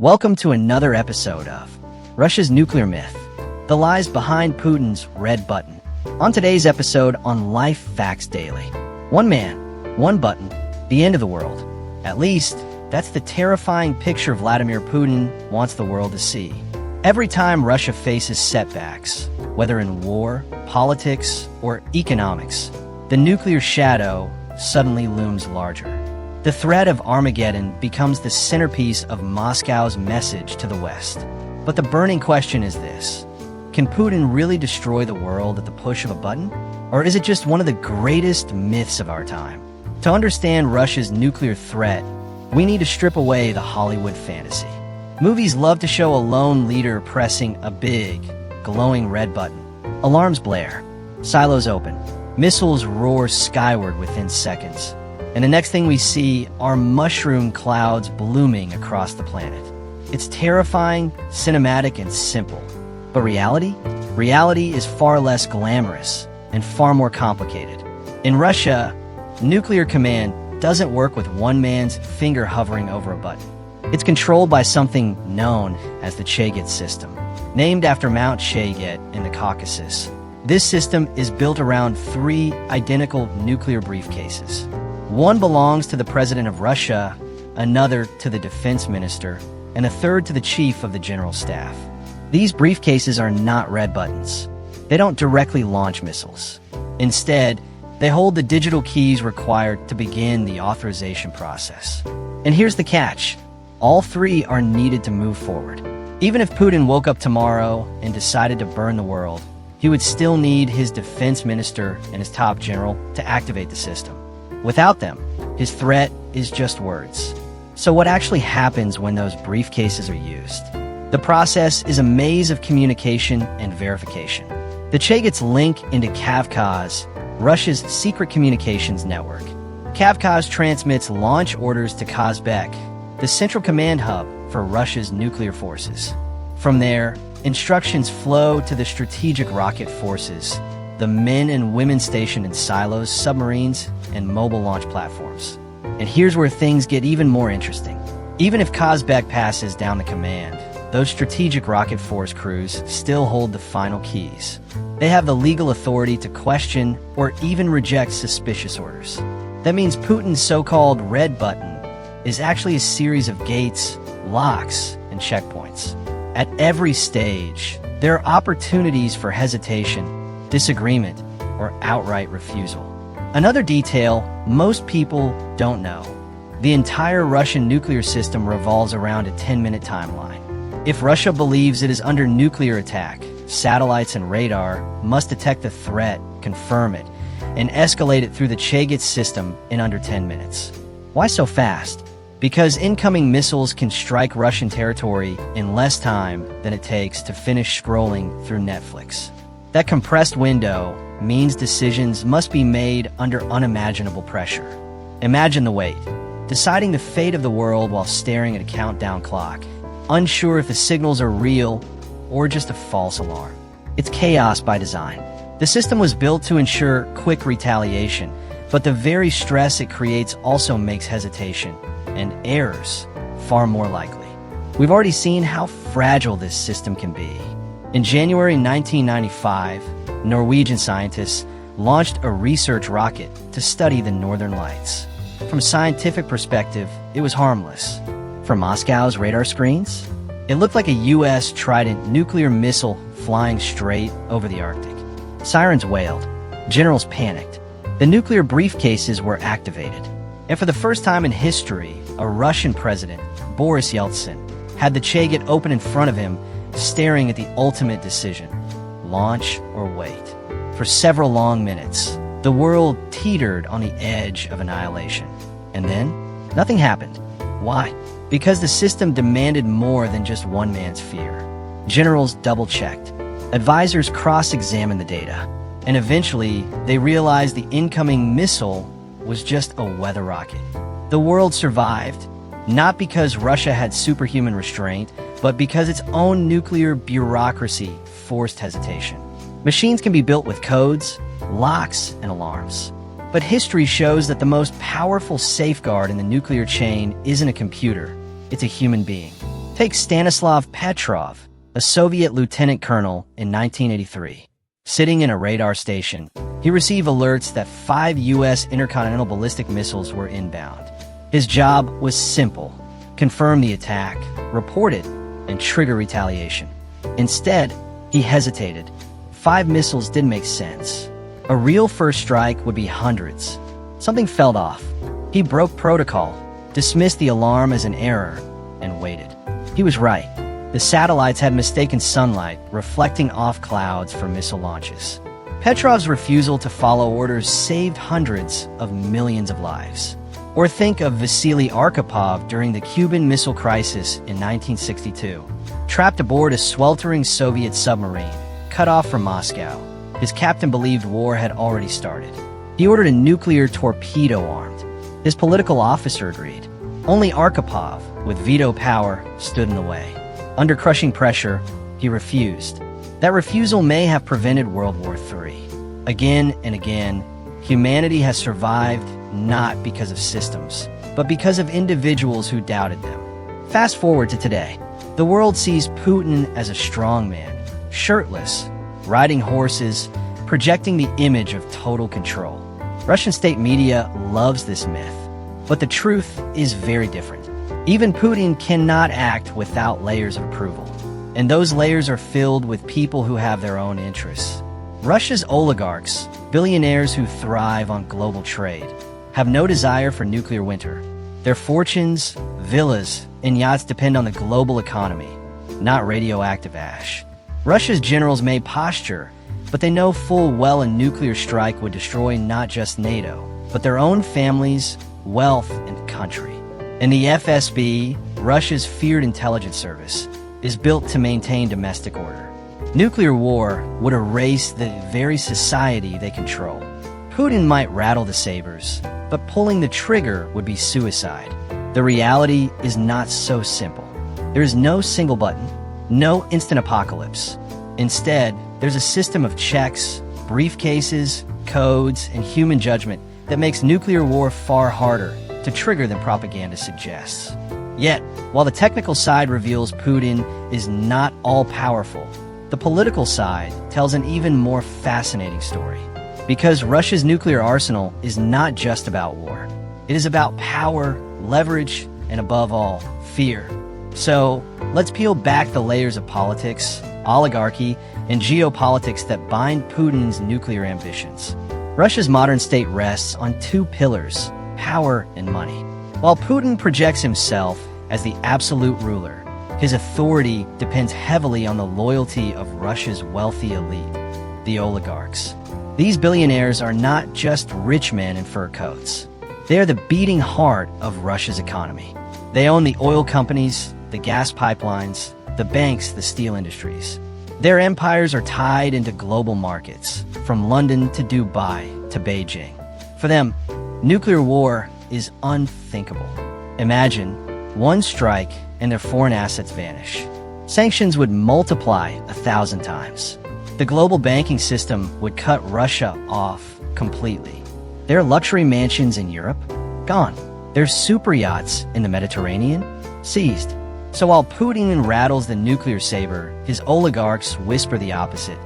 Welcome to another episode of Russia's Nuclear Myth, the lies behind Putin's red button. On today's episode on Life Facts Daily, one man, one button, the end of the world. At least, that's the terrifying picture Vladimir Putin wants the world to see. Every time Russia faces setbacks, whether in war, politics, or economics, the nuclear shadow suddenly looms larger. The threat of Armageddon becomes the centerpiece of Moscow's message to the West. But the burning question is this: can Putin really destroy the world at the push of a button? Or is it just one of the greatest myths of our time? To understand Russia's nuclear threat, we need to strip away the Hollywood fantasy. Movies love to show a lone leader pressing a big, glowing red button. Alarms blare, silos open, missiles roar skyward within seconds. And the next thing we see are mushroom clouds blooming across the planet. It's terrifying, cinematic, and simple. But reality? Reality is far less glamorous and far more complicated. In Russia, nuclear command doesn't work with one man's finger hovering over a button. It's controlled by something known as the Chaget system, named after Mount Chaget in the Caucasus. This system is built around three identical nuclear briefcases. One belongs to the president of Russia, another to the defense minister, and a third to the chief of the general staff. These briefcases are not red buttons. They don't directly launch missiles. Instead, they hold the digital keys required to begin the authorization process. And here's the catch: all three are needed to move forward. Even if Putin woke up tomorrow and decided to burn the world, he would still need his defense minister and his top general to activate the system. Without them, his threat is just words. So what actually happens when those briefcases are used? The process is a maze of communication and verification. The Chagets link into Kavkaz, Russia's secret communications network. Kavkaz transmits launch orders to Kazbek, the central command hub for Russia's nuclear forces. From there, instructions flow to the strategic rocket forces, the men and women stationed in silos, submarines, and mobile launch platforms. And here's where things get even more interesting. Even if Kazbek passes down the command, those strategic rocket force crews still hold the final keys. They have the legal authority to question or even reject suspicious orders. That means Putin's so-called red button is actually a series of gates, locks, and checkpoints. At every stage, there are opportunities for hesitation, disagreement, or outright refusal. Another detail most people don't know: the entire Russian nuclear system revolves around a 10-minute timeline. If Russia believes it is under nuclear attack, satellites and radar must detect the threat, confirm it, and escalate it through the Chaget system in under 10 minutes. Why so fast? Because incoming missiles can strike Russian territory in less time than it takes to finish scrolling through Netflix. That compressed window means decisions must be made under unimaginable pressure. Imagine the weight: deciding the fate of the world while staring at a countdown clock, unsure if the signals are real or just a false alarm. It's chaos by design. The system was built to ensure quick retaliation, but the very stress it creates also makes hesitation and errors far more likely. We've already seen how fragile this system can be. In January 1995, Norwegian scientists launched a research rocket to study the Northern Lights. From a scientific perspective, it was harmless. For Moscow's radar screens, it looked like a U.S. Trident nuclear missile flying straight over the Arctic. Sirens wailed. Generals panicked. The nuclear briefcases were activated. And for the first time in history, a Russian president, Boris Yeltsin, had the Chaget open in front of him, staring at the ultimate decision: launch or wait. For several long minutes, the world teetered on the edge of annihilation. And then, nothing happened. Why? Because the system demanded more than just one man's fear. Generals double-checked. Advisors cross-examined the data. And eventually, they realized the incoming missile was just a weather rocket. The world survived, not because Russia had superhuman restraint, but because its own nuclear bureaucracy forced hesitation. Machines can be built with codes, locks, and alarms. But history shows that the most powerful safeguard in the nuclear chain isn't a computer, it's a human being. Take Stanislav Petrov, a Soviet lieutenant colonel in 1983. Sitting in a radar station, he received alerts that 5 U.S. intercontinental ballistic missiles were inbound. His job was simple: confirm the attack, report it, and trigger retaliation. Instead, he hesitated. 5 missiles didn't make sense. A real first strike would be hundreds. Something felt off. He broke protocol, dismissed the alarm as an error, and waited. He was right. The satellites had mistaken sunlight, reflecting off clouds for missile launches. Petrov's refusal to follow orders saved hundreds of millions of lives. Or think of Vasily Arkhipov during the Cuban Missile Crisis in 1962. Trapped aboard a sweltering Soviet submarine, cut off from Moscow, his captain believed war had already started. He ordered a nuclear torpedo armed. His political officer agreed. Only Arkhipov, with veto power, stood in the way. Under crushing pressure, he refused. That refusal may have prevented World War III. Again and again, humanity has survived not because of systems, but because of individuals who doubted them. Fast forward to today. The world sees Putin as a strong man, shirtless, riding horses, projecting the image of total control. Russian state media loves this myth, but the truth is very different. Even Putin cannot act without layers of approval, and those layers are filled with people who have their own interests. Russia's oligarchs, billionaires who thrive on global trade, have no desire for nuclear winter. Their fortunes, villas, and yachts depend on the global economy, not radioactive ash. Russia's generals may posture, but they know full well a nuclear strike would destroy not just NATO, but their own families, wealth, and country. And the FSB, Russia's feared intelligence service, is built to maintain domestic order. Nuclear war would erase the very society they control. Putin might rattle the sabers, but pulling the trigger would be suicide. The reality is not so simple. There is no single button, no instant apocalypse. Instead, there's a system of checks, briefcases, codes, and human judgment that makes nuclear war far harder to trigger than propaganda suggests. Yet, while the technical side reveals Putin is not all-powerful, the political side tells an even more fascinating story. Because Russia's nuclear arsenal is not just about war. It is about power, leverage, and above all, fear. So, let's peel back the layers of politics, oligarchy, and geopolitics that bind Putin's nuclear ambitions. Russia's modern state rests on 2 pillars: power and money. While Putin projects himself as the absolute ruler, his authority depends heavily on the loyalty of Russia's wealthy elite, the oligarchs. These billionaires are not just rich men in fur coats. They are the beating heart of Russia's economy. They own the oil companies, the gas pipelines, the banks, the steel industries. Their empires are tied into global markets, from London to Dubai to Beijing. For them, nuclear war is unthinkable. Imagine one strike and their foreign assets vanish. Sanctions would multiply 1,000 times. The global banking system would cut Russia off completely. Their luxury mansions in Europe? Gone. Their super yachts in the Mediterranean? Seized. So while Putin rattles the nuclear saber, his oligarchs whisper the opposite.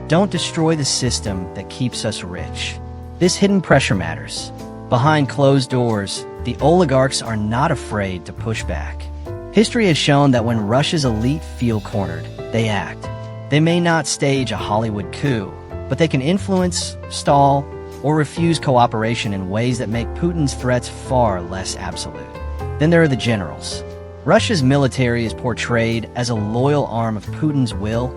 Don't destroy the system that keeps us rich. This hidden pressure matters. Behind closed doors, the oligarchs are not afraid to push back. History has shown that when Russia's elite feel cornered, they act. They may not stage a Hollywood coup, but they can influence, stall, or refuse cooperation in ways that make Putin's threats far less absolute. Then there are the generals. Russia's military is portrayed as a loyal arm of Putin's will,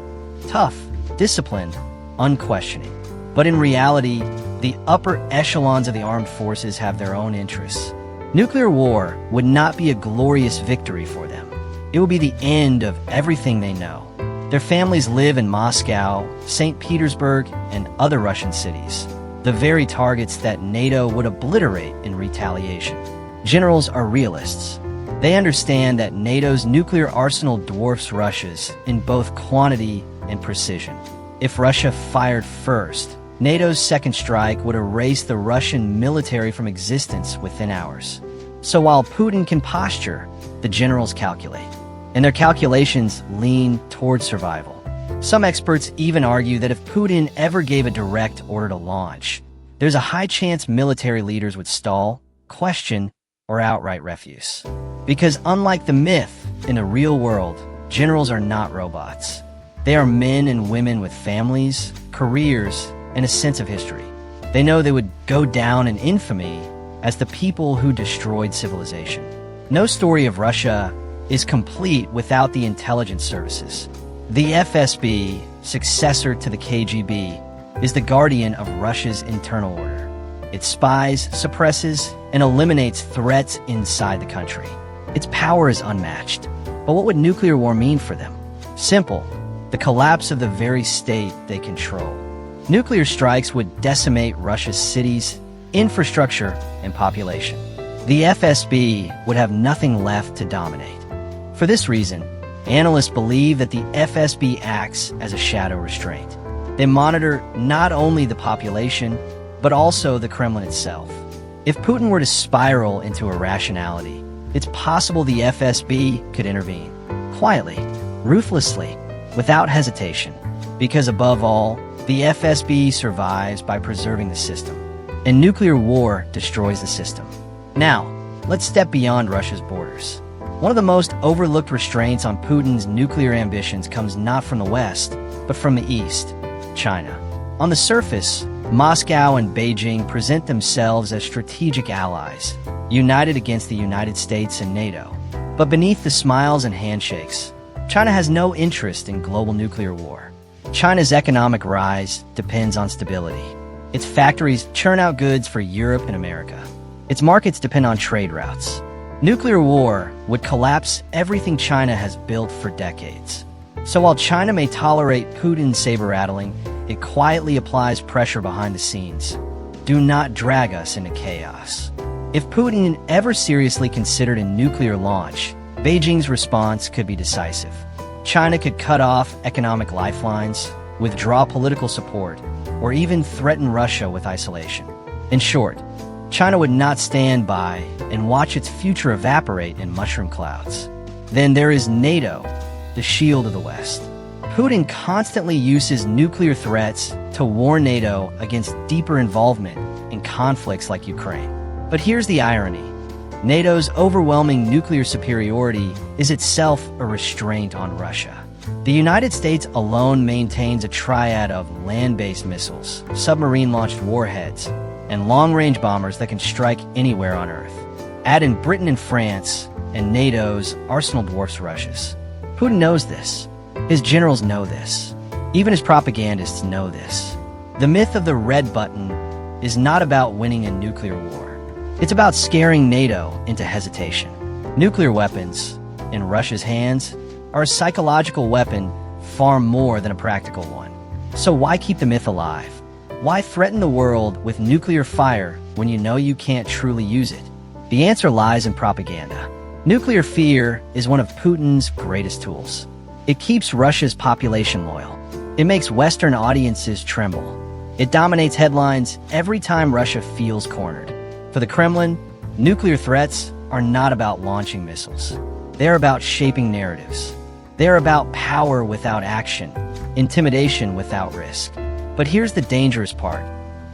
tough, disciplined, unquestioning. But in reality, the upper echelons of the armed forces have their own interests. Nuclear war would not be a glorious victory for them. It will be the end of everything they know. Their families live in Moscow, St. Petersburg, and other Russian cities, the very targets that NATO would obliterate in retaliation. Generals are realists. They understand that NATO's nuclear arsenal dwarfs Russia's in both quantity and precision. If Russia fired first, NATO's second strike would erase the Russian military from existence within hours. So while Putin can posture, the generals calculate. and their calculations lean towards survival. Some experts even argue that if Putin ever gave a direct order to launch, there's a high chance military leaders would stall, question, or outright refuse. Because unlike the myth, in the real world, generals are not robots. They are men and women with families, careers, and a sense of history. They know they would go down in infamy as the people who destroyed civilization. No story of Russia is complete without the intelligence services. The FSB, successor to the KGB, is the guardian of Russia's internal order. It spies, suppresses, and eliminates threats inside the country. Its power is unmatched. But what would nuclear war mean for them? Simple: the collapse of the very state they control. Nuclear strikes would decimate Russia's cities, infrastructure, and population. The FSB would have nothing left to dominate. For this reason, analysts believe that the FSB acts as a shadow restraint. They monitor not only the population, but also the Kremlin itself. If Putin were to spiral into irrationality, it's possible the FSB could intervene. Quietly, ruthlessly, without hesitation. Because above all, the FSB survives by preserving the system. And nuclear war destroys the system. Now, let's step beyond Russia's borders. One of the most overlooked restraints on Putin's nuclear ambitions comes not from the West, but from the East, China. On the surface, Moscow and Beijing present themselves as strategic allies, united against the United States and NATO. But beneath the smiles and handshakes, China has no interest in global nuclear war. China's economic rise depends on stability. Its factories churn out goods for Europe and America. Its markets depend on trade routes. Nuclear war would collapse everything China has built for decades. So while China may tolerate Putin's saber-rattling, it quietly applies pressure behind the scenes. Do not drag us into chaos. If Putin ever seriously considered a nuclear launch, Beijing's response could be decisive. China could cut off economic lifelines, withdraw political support, or even threaten Russia with isolation. In short, China would not stand by and watch its future evaporate in mushroom clouds. Then there is NATO, the shield of the West. Putin constantly uses nuclear threats to warn NATO against deeper involvement in conflicts like Ukraine. But here's the irony. NATO's overwhelming nuclear superiority is itself a restraint on Russia. The United States alone maintains a triad of land-based missiles, submarine-launched warheads, and long-range bombers that can strike anywhere on Earth. Add in Britain and France, and NATO's arsenal dwarfs Russia's. Putin knows this. His generals know this. Even his propagandists know this. The myth of the red button is not about winning a nuclear war. It's about scaring NATO into hesitation. Nuclear weapons, in Russia's hands, are a psychological weapon far more than a practical one. So why keep the myth alive? Why threaten the world with nuclear fire when you know you can't truly use it? The answer lies in propaganda. Nuclear fear is one of Putin's greatest tools. It keeps Russia's population loyal. It makes Western audiences tremble. It dominates headlines every time Russia feels cornered. For the Kremlin, nuclear threats are not about launching missiles. They are about shaping narratives. They are about power without action, intimidation without risk. But here's the dangerous part.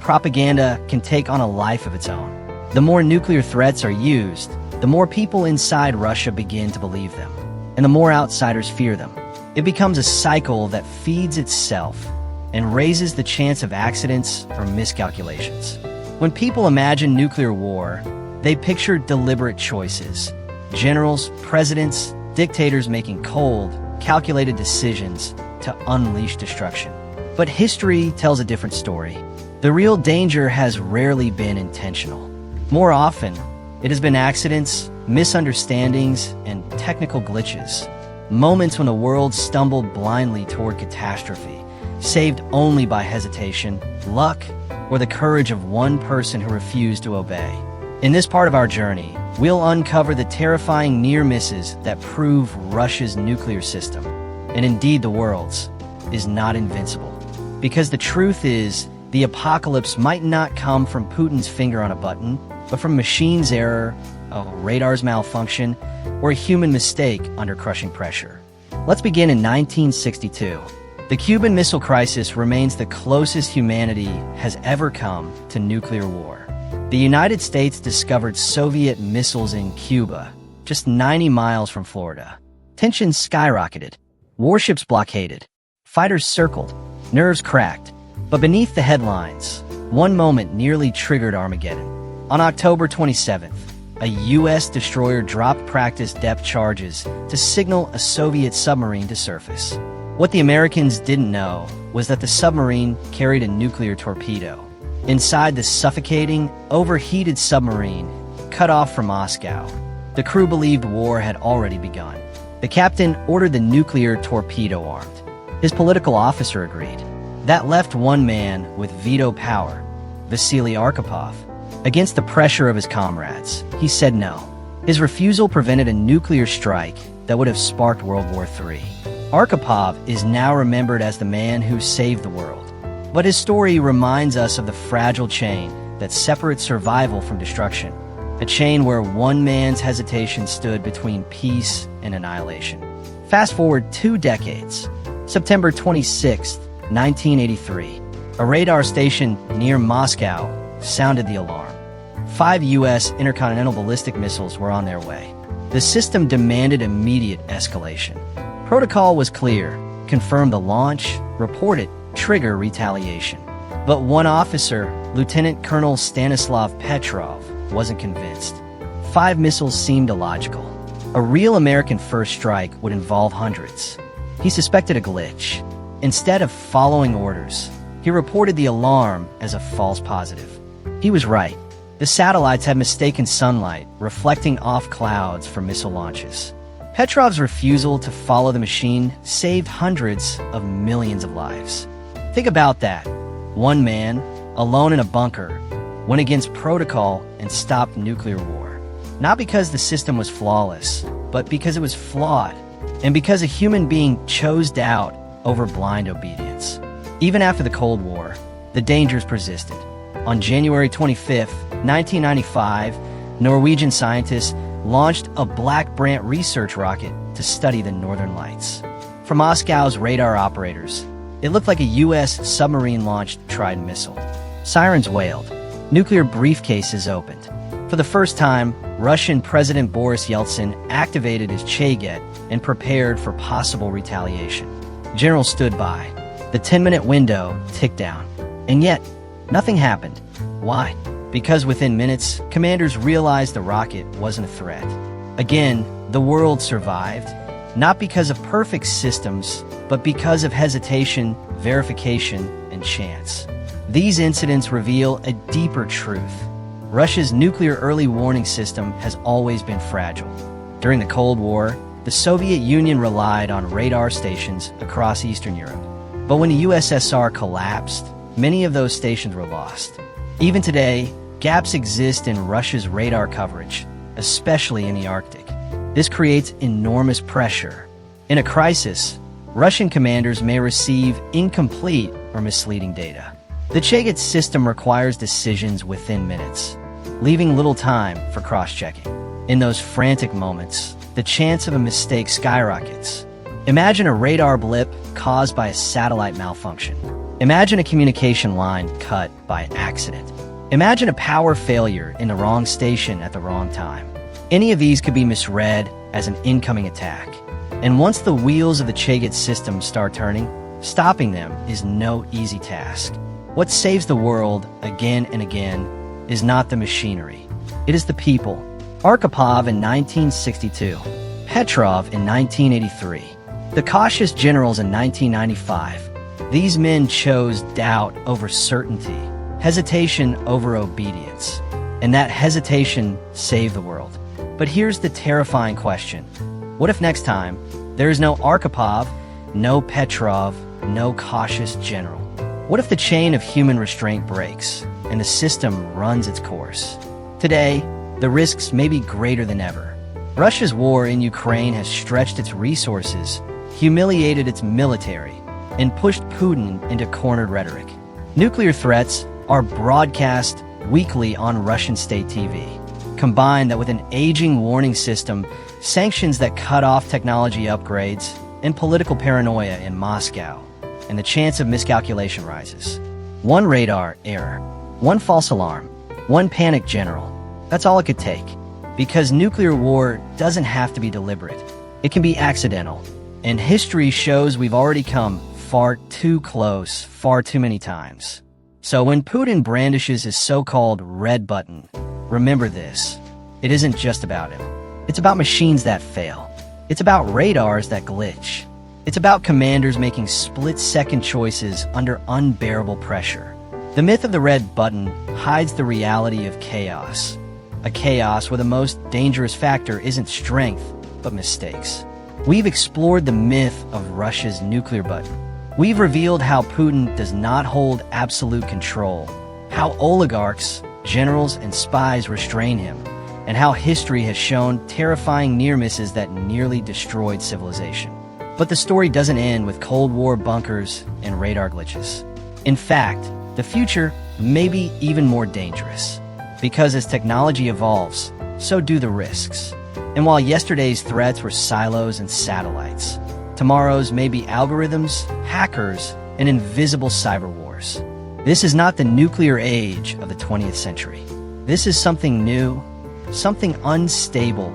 Propaganda can take on a life of its own. The more nuclear threats are used, the more people inside Russia begin to believe them, and the more outsiders fear them. It becomes a cycle that feeds itself and raises the chance of accidents or miscalculations. When people imagine nuclear war, they picture deliberate choices. Generals, presidents, dictators making cold, calculated decisions to unleash destruction. But history tells a different story. The real danger has rarely been intentional. More often, it has been accidents, misunderstandings, and technical glitches. Moments when the world stumbled blindly toward catastrophe, saved only by hesitation, luck, or the courage of one person who refused to obey. In this part of our journey, we'll uncover the terrifying near misses that prove Russia's nuclear system, and indeed the world's, is not invincible. Because the truth is, the apocalypse might not come from Putin's finger on a button, but from machine's error, a radar's malfunction, or a human mistake under crushing pressure? Let's begin in 1962. The Cuban Missile Crisis remains the closest humanity has ever come to nuclear war. The United States discovered Soviet missiles in Cuba, just 90 miles from Florida. Tensions skyrocketed, warships blockaded, fighters circled, nerves cracked. But beneath the headlines, one moment nearly triggered Armageddon. On October 27th, a U.S. destroyer dropped practice depth charges to signal a Soviet submarine to surface. What the Americans didn't know was that the submarine carried a nuclear torpedo. Inside the suffocating, overheated submarine, cut off from Moscow, the crew believed war had already begun. The captain ordered the nuclear torpedo armed. His political officer agreed. That left one man with veto power, Vasily Arkhipov. Against the pressure of his comrades, he said no. His refusal prevented a nuclear strike that would have sparked World War III. Arkhipov is now remembered as the man who saved the world. But his story reminds us of the fragile chain that separates survival from destruction, a chain where one man's hesitation stood between peace and annihilation. Fast forward 2 decades. September 26, 1983. A radar station near Moscow sounded the alarm. 5 U.S. intercontinental ballistic missiles were on their way. The system demanded immediate escalation. Protocol was clear: confirm the launch, report it, trigger retaliation. But one officer, Lieutenant Colonel Stanislav Petrov, wasn't convinced. 5 missiles seemed illogical. A real American first strike would involve hundreds. He suspected a glitch. Instead of following orders, he reported the alarm as a false positive. He was right. The satellites had mistaken sunlight, reflecting off clouds for missile launches. Petrov's refusal to follow the machine saved hundreds of millions of lives. Think about that. One man, alone in a bunker, went against protocol and stopped nuclear war. Not because the system was flawless, but because it was flawed, and because a human being chose doubt over blind obedience. Even after the Cold War, the dangers persisted. On January 25, 1995, Norwegian scientists launched a Black Brant research rocket to study the Northern Lights. For Moscow's radar operators, it looked like a U.S. submarine-launched Trident missile. Sirens wailed. Nuclear briefcases opened. For the first time, Russian President Boris Yeltsin activated his Chaget and prepared for possible retaliation. Generals stood by. The 10-minute window ticked down. And yet, nothing happened. Why? Because within minutes, commanders realized the rocket wasn't a threat. Again, the world survived, not because of perfect systems, but because of hesitation, verification, and chance. These incidents reveal a deeper truth. Russia's nuclear early warning system has always been fragile. During the Cold War, the Soviet Union relied on radar stations across Eastern Europe. But when the USSR collapsed, many of those stations were lost. Even today, gaps exist in Russia's radar coverage, especially in the Arctic. This creates enormous pressure. In a crisis, Russian commanders may receive incomplete or misleading data. The Chaget system requires decisions within minutes, leaving little time for cross-checking. In those frantic moments, the chance of a mistake skyrockets. Imagine a radar blip caused by a satellite malfunction. Imagine a communication line cut by accident. Imagine a power failure in the wrong station at the wrong time. Any of these could be misread as an incoming attack. And once the wheels of the Chaget system start turning, stopping them is no easy task. What saves the world again and again is not the machinery. It is the people. Arkhipov in 1962. Petrov in 1983. The cautious generals in 1995. These men chose doubt over certainty, hesitation over obedience, and that hesitation saved the world. But here's the terrifying question. What if next time there is no Arkhipov, no Petrov, no cautious general? What if the chain of human restraint breaks and the system runs its course? Today, the risks may be greater than ever. Russia's war in Ukraine has stretched its resources, humiliated its military, and pushed Putin into cornered rhetoric. Nuclear threats are broadcast weekly on Russian state TV. Combine that with an aging warning system, sanctions that cut off technology upgrades, and political paranoia in Moscow, and the chance of miscalculation rises. One radar error, one false alarm, one panic general. That's all it could take. Because nuclear war doesn't have to be deliberate. It can be accidental. And history shows we've already come far too close, far too many times. So when Putin brandishes his so-called red button, remember this. It isn't just about him. It's about machines that fail. It's about radars that glitch. It's about commanders making split-second choices under unbearable pressure. The myth of the red button hides the reality of chaos. A chaos where the most dangerous factor isn't strength, but mistakes. We've explored the myth of Russia's nuclear button. We've revealed how Putin does not hold absolute control, how oligarchs, generals, and spies restrain him, and how history has shown terrifying near misses that nearly destroyed civilization. But the story doesn't end with Cold War bunkers and radar glitches. In fact, the future may be even more dangerous. Because as technology evolves, so do the risks. And while yesterday's threats were silos and satellites, tomorrow's may be algorithms, hackers, and invisible cyber wars. This is not the nuclear age of the 20th century. This is something new, something unstable,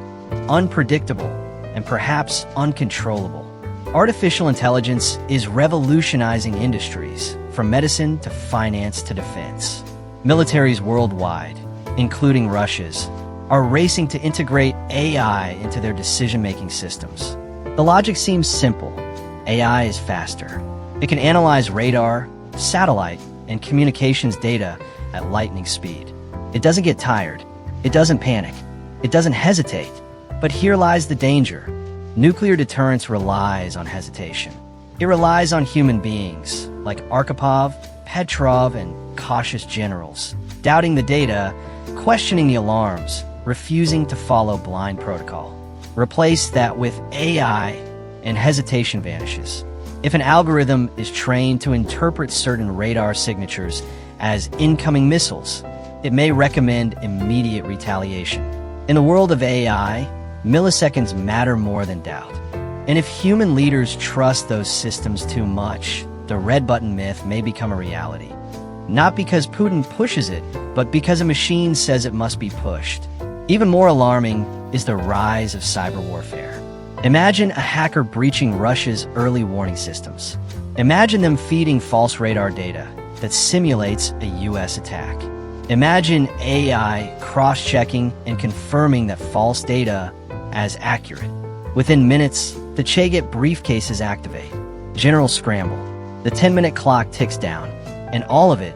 unpredictable, and perhaps uncontrollable. Artificial intelligence is revolutionizing industries, from medicine to finance to defense. Militaries worldwide, including Russia's, are racing to integrate AI into their decision-making systems. The logic seems simple. AI is faster. It can analyze radar, satellite, and communications data at lightning speed. It doesn't get tired. It doesn't panic. It doesn't hesitate. But here lies the danger. Nuclear deterrence relies on hesitation. It relies on human beings, like Arkhipov, Petrov, and cautious generals, doubting the data, questioning the alarms, refusing to follow blind protocol. Replace that with AI, and hesitation vanishes. If an algorithm is trained to interpret certain radar signatures as incoming missiles, it may recommend immediate retaliation. In the world of AI, milliseconds matter more than doubt. And if human leaders trust those systems too much, the red button myth may become a reality. Not because Putin pushes it, but because a machine says it must be pushed. Even more alarming is the rise of cyber warfare. Imagine a hacker breaching Russia's early warning systems. Imagine them feeding false radar data that simulates a US attack. Imagine AI cross-checking and confirming that false data as accurate. Within minutes, the Cheget briefcases activate. Generals scramble. The 10-minute clock ticks down. And all of it,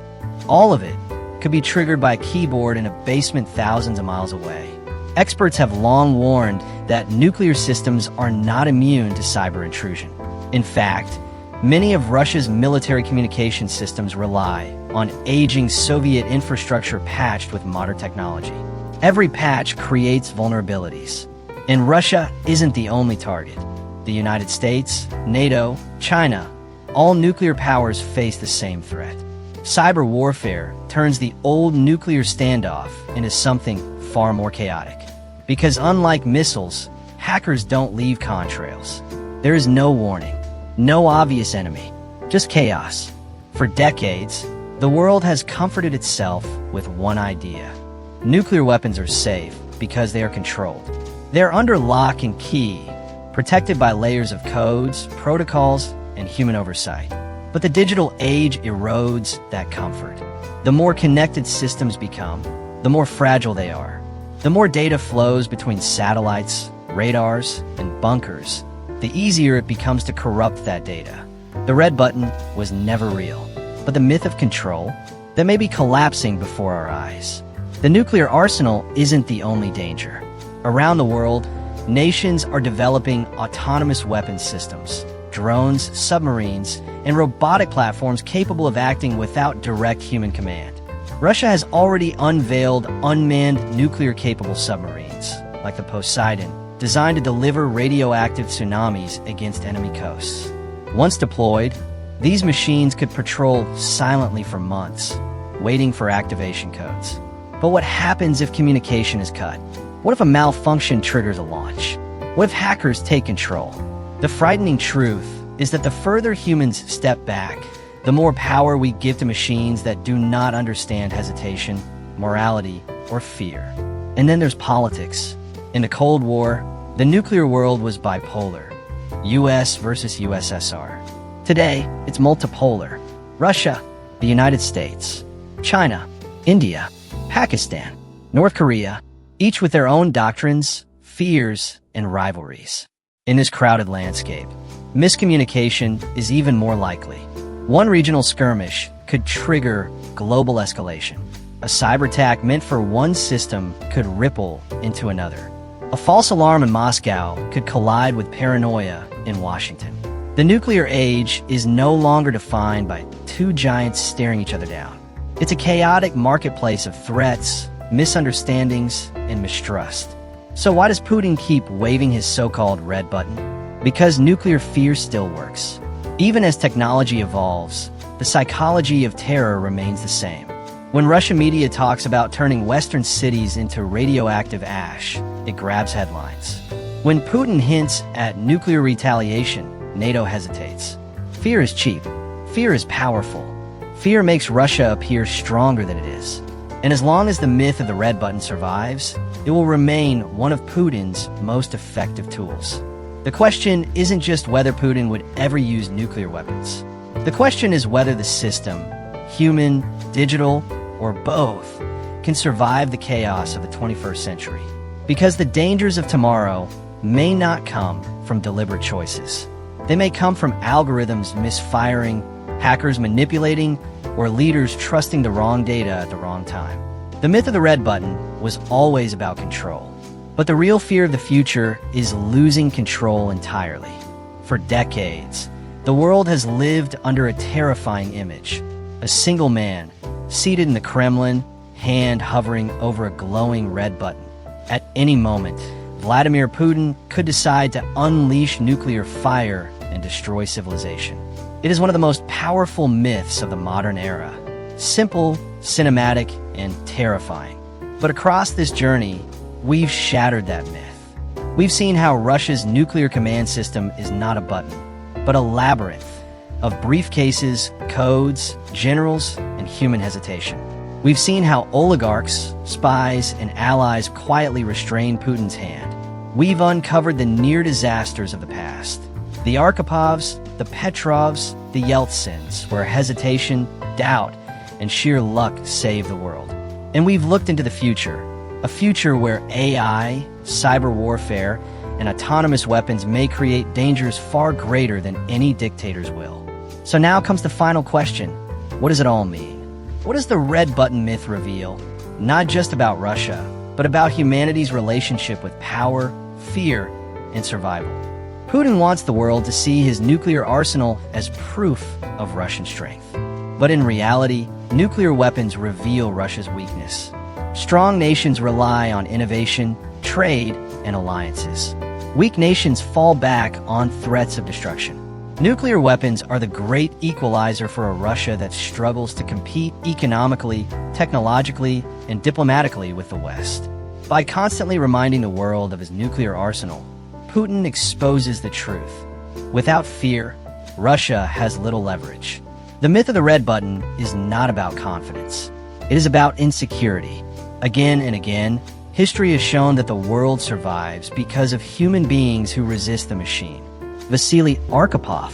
could be triggered by a keyboard in a basement thousands of miles away. Experts have long warned that nuclear systems are not immune to cyber intrusion. In fact, many of Russia's military communication systems rely on aging Soviet infrastructure patched with modern technology. Every patch creates vulnerabilities. And Russia isn't the only target. The United States, NATO, China, all nuclear powers face the same threat. Cyber warfare turns the old nuclear standoff into something far more chaotic. Because unlike missiles, hackers don't leave contrails. There is no warning, no obvious enemy, just chaos. For decades, the world has comforted itself with one idea. Nuclear weapons are safe because they are controlled. They're under lock and key, protected by layers of codes, protocols, and human oversight. But the digital age erodes that comfort. The more connected systems become, the more fragile they are. The more data flows between satellites, radars, and bunkers, the easier it becomes to corrupt that data. The red button was never real, but the myth of control, that may be collapsing before our eyes. The nuclear arsenal isn't the only danger. Around the world, nations are developing autonomous weapons systems, drones, submarines, and robotic platforms capable of acting without direct human command. Russia has already unveiled unmanned nuclear-capable submarines, like the Poseidon, designed to deliver radioactive tsunamis against enemy coasts. Once deployed, these machines could patrol silently for months, waiting for activation codes. But what happens if communication is cut? What if a malfunction triggers a launch? What if hackers take control? The frightening truth is that the further humans step back, the more power we give to machines that do not understand hesitation, morality, or fear. And then there's politics. In the Cold War, the nuclear world was bipolar. US versus USSR. Today, it's multipolar. Russia, the United States, China, India, Pakistan, North Korea, each with their own doctrines, fears, and rivalries. In this crowded landscape, miscommunication is even more likely. One regional skirmish could trigger global escalation. A cyber attack meant for one system could ripple into another. A false alarm in Moscow could collide with paranoia in Washington. The nuclear age is no longer defined by two giants staring each other down. It's a chaotic marketplace of threats, misunderstandings, and mistrust. So why does Putin keep waving his so-called red button? Because nuclear fear still works. Even as technology evolves, the psychology of terror remains the same. When Russian media talks about turning Western cities into radioactive ash, it grabs headlines. When Putin hints at nuclear retaliation, NATO hesitates. Fear is cheap. Fear is powerful. Fear makes Russia appear stronger than it is. And as long as the myth of the red button survives, it will remain one of Putin's most effective tools. The question isn't just whether Putin would ever use nuclear weapons. The question is whether the system, human, digital, or both, can survive the chaos of the 21st century. Because the dangers of tomorrow may not come from deliberate choices. They may come from algorithms misfiring, hackers manipulating, or leaders trusting the wrong data at the wrong time. The myth of the red button was always about control. But the real fear of the future is losing control entirely. For decades, the world has lived under a terrifying image. A single man, seated in the Kremlin, hand hovering over a glowing red button. At any moment, Vladimir Putin could decide to unleash nuclear fire and destroy civilization. It is one of the most powerful myths of the modern era. Simple, cinematic, and terrifying. But across this journey, we've shattered that myth. We've seen how Russia's nuclear command system is not a button, but a labyrinth of briefcases, codes, generals, and human hesitation. We've seen how oligarchs, spies, and allies quietly restrain Putin's hand. We've uncovered the near disasters of the past. The Arkapovs, the Petrovs, the Yeltsins, where hesitation, doubt, and sheer luck saved the world. And we've looked into the future, a future where AI, cyber warfare, and autonomous weapons may create dangers far greater than any dictator's will. So now comes the final question. What does it all mean? What does the red button myth reveal? Not just about Russia, but about humanity's relationship with power, fear, and survival. Putin wants the world to see his nuclear arsenal as proof of Russian strength. But in reality, nuclear weapons reveal Russia's weakness. Strong nations rely on innovation, trade, and alliances. Weak nations fall back on threats of destruction. Nuclear weapons are the great equalizer for a Russia that struggles to compete economically, technologically, and diplomatically with the West. By constantly reminding the world of his nuclear arsenal, Putin exposes the truth. Without fear, Russia has little leverage. The myth of the red button is not about confidence. It is about insecurity. Again and again, history has shown that the world survives because of human beings who resist the machine. Vasily Arkhipov,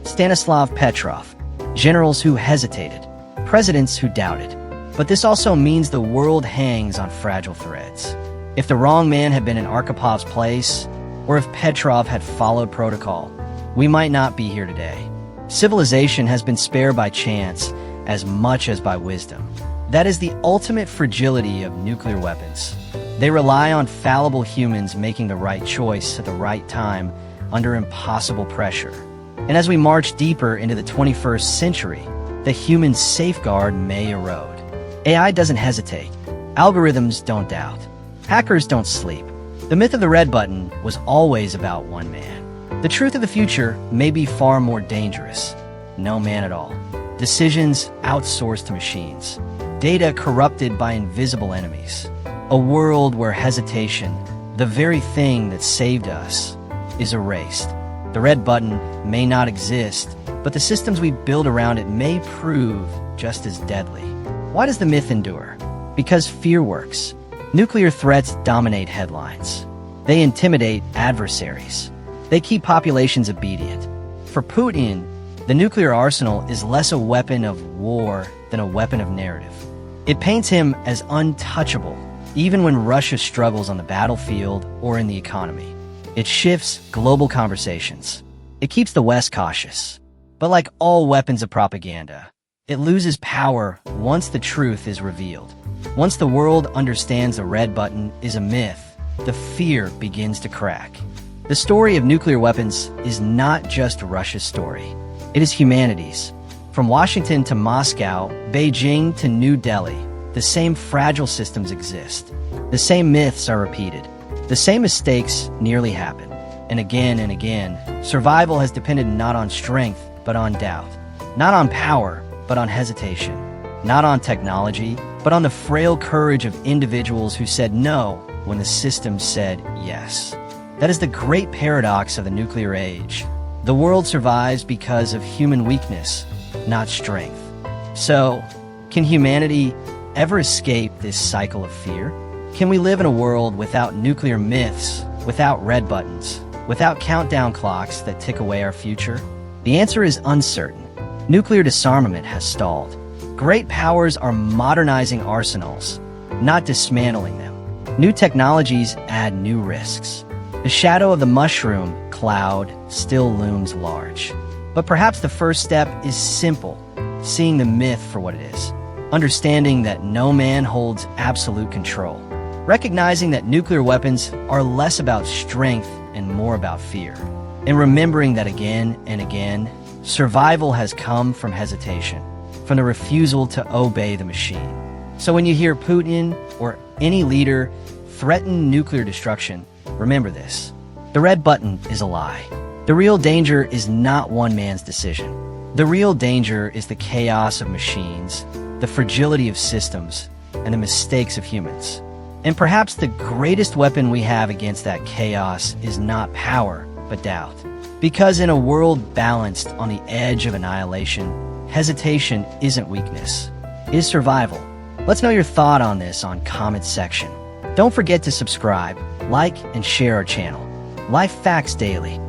Stanislav Petrov, generals who hesitated, presidents who doubted. But this also means the world hangs on fragile threads. If the wrong man had been in Arkhipov's place, or if Petrov had followed protocol, we might not be here today. Civilization has been spared by chance as much as by wisdom. That is the ultimate fragility of nuclear weapons. They rely on fallible humans making the right choice at the right time under impossible pressure. And as we march deeper into the 21st century, the human safeguard may erode. AI doesn't hesitate. Algorithms don't doubt. Hackers don't sleep. The myth of the red button was always about one man. The truth of the future may be far more dangerous. No man at all. Decisions outsourced to machines. data corrupted by invisible enemies, a world where hesitation, the very thing that saved us, is erased. The red button may not exist, but the systems we build around it may prove just as deadly. Why does the myth endure? Because fear works. Nuclear threats dominate headlines. They intimidate adversaries. They keep populations obedient. For Putin, the nuclear arsenal is less a weapon of war than a weapon of narrative. It paints him as untouchable, even when Russia struggles on the battlefield or in the economy. It shifts global conversations. It keeps the West cautious. But like all weapons of propaganda, it loses power once the truth is revealed. Once the world understands the red button is a myth, the fear begins to crack. The story of nuclear weapons is not just Russia's story. It is humanity's. From Washington to Moscow, Beijing to New Delhi, the same fragile systems exist. The same myths are repeated. The same mistakes nearly happen. And again, survival has depended not on strength, but on doubt. Not on power, but on hesitation. Not on technology, but on the frail courage of individuals who said no when the system said yes. That is the great paradox of the nuclear age. The world survives because of human weakness, not strength. So, can humanity ever escape this cycle of fear? Can we live in a world without nuclear myths, without red buttons, without countdown clocks that tick away our future? The answer is uncertain. Nuclear disarmament has stalled. Great powers are modernizing arsenals, not dismantling them. New technologies add new risks. The shadow of the mushroom cloud still looms large. But perhaps the first step is simple, seeing the myth for what it is. Understanding that no man holds absolute control. Recognizing that nuclear weapons are less about strength and more about fear. And remembering that again and again, survival has come from hesitation, from the refusal to obey the machine. So when you hear Putin or any leader threaten nuclear destruction, remember this. The red button is a lie. The real danger is not one man's decision. The real danger is the chaos of machines, the fragility of systems, and the mistakes of humans. And perhaps the greatest weapon we have against that chaos is not power, but doubt. Because in a world balanced on the edge of annihilation, hesitation isn't weakness. It is survival. Let's know your thought on this on comment section. Don't forget to subscribe, like, and share our channel. Life Facts Daily.